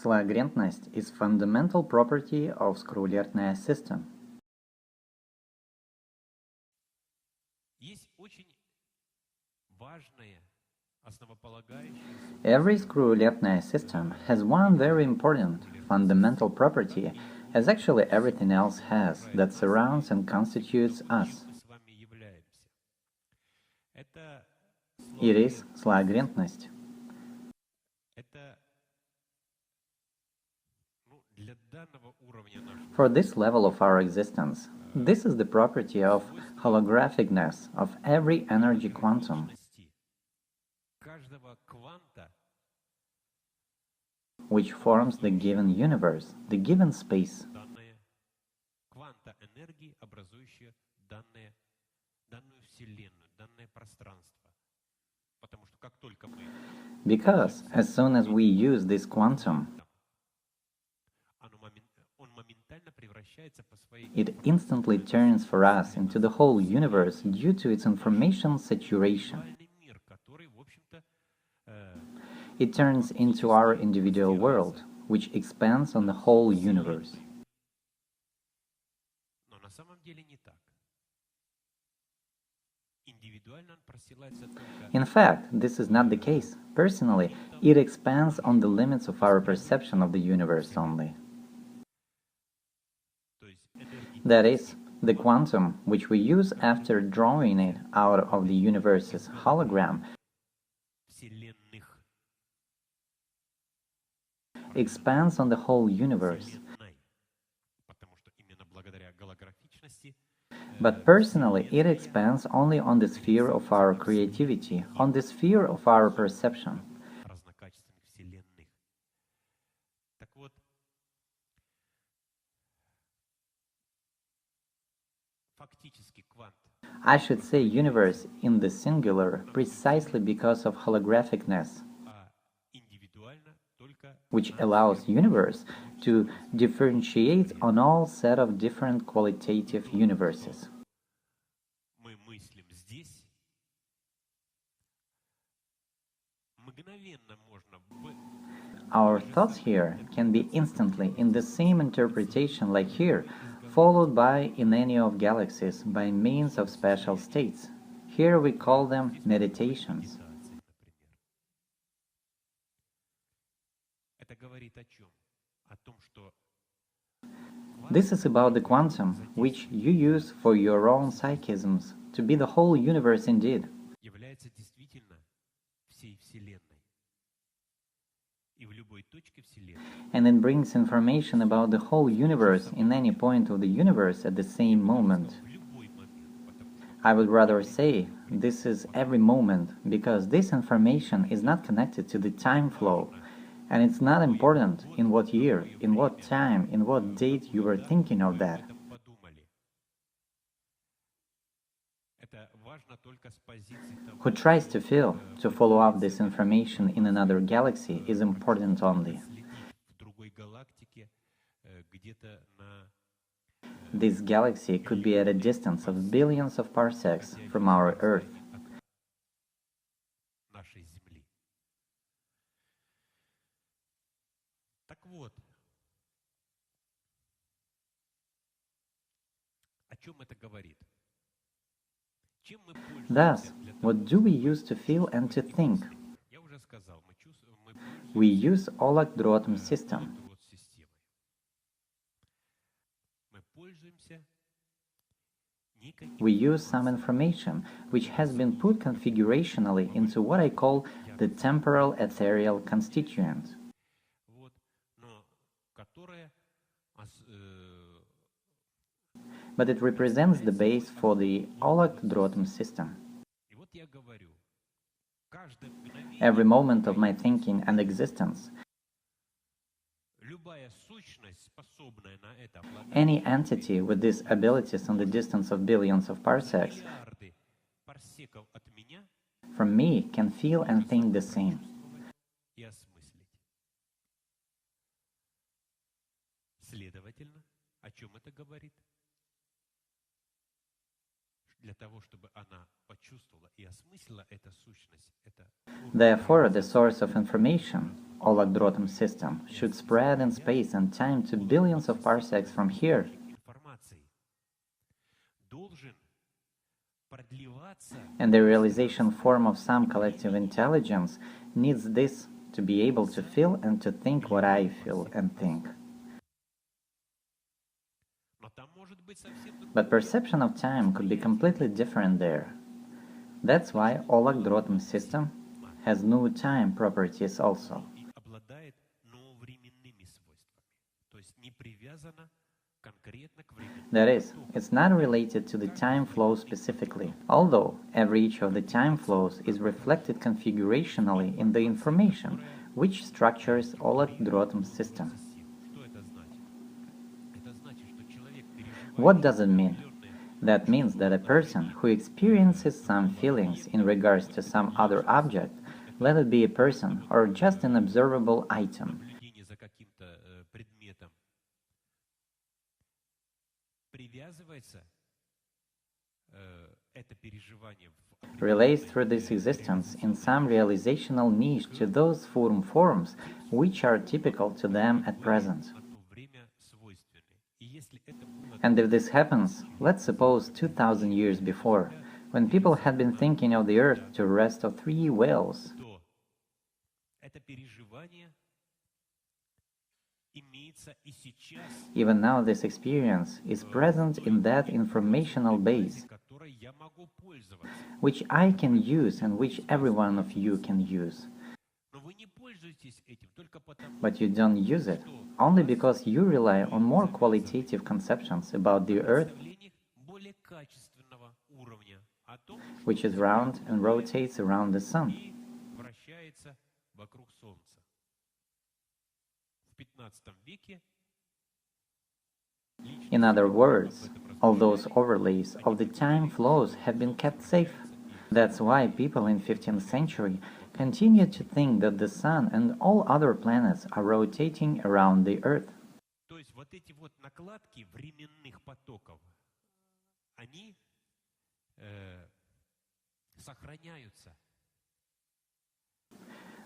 Slloogrentnost is fundamental property of skrruullerrtnaya system. Every skrruullerrtnaya system has one very important, fundamental property, as actually everything else has, that surrounds and constitutes us. It is slloogrentnost. For this level of our existence, this is the property of holographicness of every energy quantum, which forms the given universe, the given space. Because as soon as we use this quantum, it instantly turns for us into the whole universe due to its information saturation. It turns into our individual world, which expands on the whole universe. In fact, this is not the case. Personally, it expands on the limits of our perception of the universe only. That is, the quantum, which we use after drawing it out of the universe's hologram, expands on the whole universe. But personally, it expands only on the sphere of our creativity, on the sphere of our perception. I should say universe in the singular precisely because of holographicness, which allows universe to differentiate on all set of different qualitative universes. Our thoughts here can be instantly in the same interpretation like here, followed by in any of galaxies by means of special states. Here we call them meditations. This is about the quantum, which you use for your own psychisms, to be the whole universe indeed. And it brings information about the whole universe in any point of the universe at the same moment. I would rather say this is every moment, because this information is not connected to the time flow, and it's not important in what year, in what time, in what date you were thinking of that. Who tries to feel, to follow up this information in another galaxy is important only. This galaxy could be at a distance of billions of parsecs from our Earth. Thus, what do we use to feel and to think? We use Slloogrentnost system. We use some information which has been put configurationally into what I call the temporal ethereal constituent. But it represents the base for the Slloogrentnost system. Every moment of my thinking and existence, any entity with these abilities on the distance of billions of parsecs from me can feel and think the same. Therefore, the source of information, hologram system, should spread in space and time to billions of parsecs from here. And the realization form of some collective intelligence needs this to be able to feel and to think what I feel and think. But perception of time could be completely different there. That's why hologram system has no time properties also. That is, it's not related to the time flow specifically, although every each of the time flows is reflected configurationally in the information, which structures hologram system. What does it mean? That means that a person who experiences some feelings in regards to some other object, let it be a person or just an observable item, relates through this existence in some realizational niche to those forms which are typical to them at present. And if this happens, let's suppose 2000 years before, when people had been thinking of the earth to rest of 3 whales, even now this experience is present in that informational base, which I can use and which every one of you can use. But you don't use it, only because you rely on more qualitative conceptions about the earth, which is round and rotates around the sun. In other words, all those overlays of the time flows have been kept safe. That's why people in 15th century continue to think that the sun and all other planets are rotating around the earth.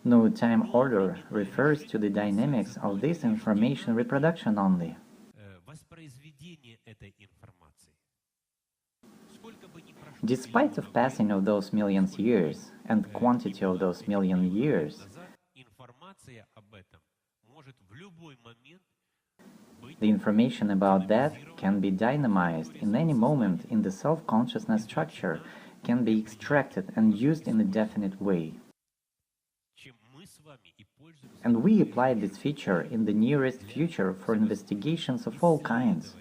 No time order refers to the dynamics of this information reproduction only. Despite of passing of those millions years and quantity of those million years, the information about that can be dynamized in any moment in the self-consciousness structure, can be extracted and used in a definite way. And we apply this feature in the nearest future for investigations of all kinds.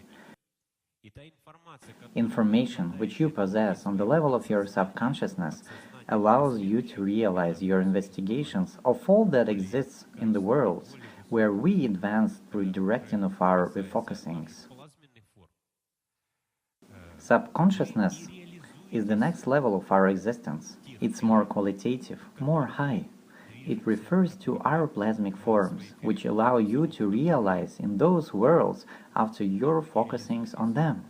Information which you possess on the level of your subconsciousness allows you to realize your investigations of all that exists in the worlds where we advance through directing of our refocusings. Subconsciousness is the next level of our existence. It's more qualitative, more high. It refers to our plasmic forms, which allow you to realize in those worlds after your focusings on them.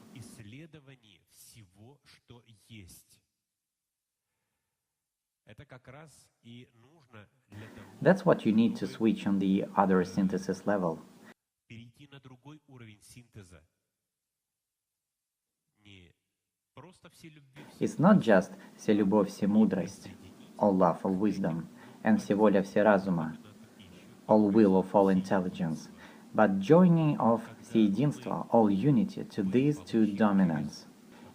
That's what you need to switch on the other synthesis level. It's not just «Вся любовь, вся мудрость», all love, all wisdom, and «Вся воля, вся разума», all will of all intelligence, but joining of «Всеединство», all unity to these two dominants.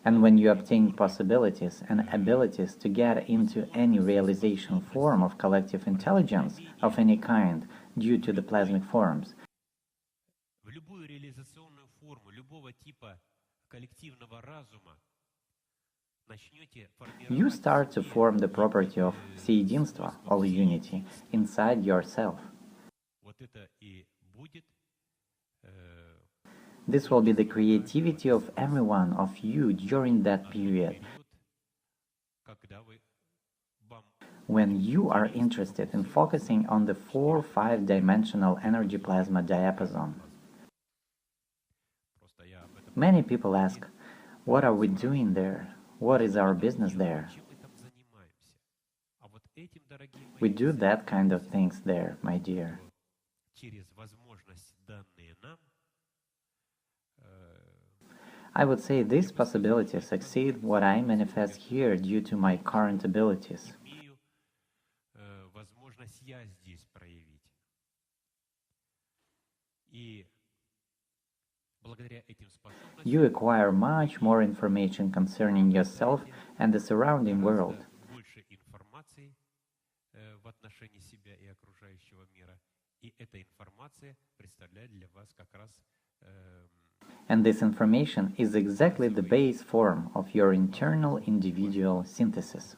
And when you obtain possibilities and abilities to get into any realization form of collective intelligence of any kind due to the plasmic forms, you start to form the property of всеединство, all unity, inside yourself. This will be the creativity of every one of you during that period, when you are interested in focusing on the 4-5-dimensional energy plasma diapason. Many people ask, what are we doing there? What is our business there? We do that kind of things there, my dear. I would say these possibilities exceed what I manifest here due to my current abilities. You acquire much more information concerning yourself and the surrounding world. And this information is exactly the base form of your internal individual synthesis.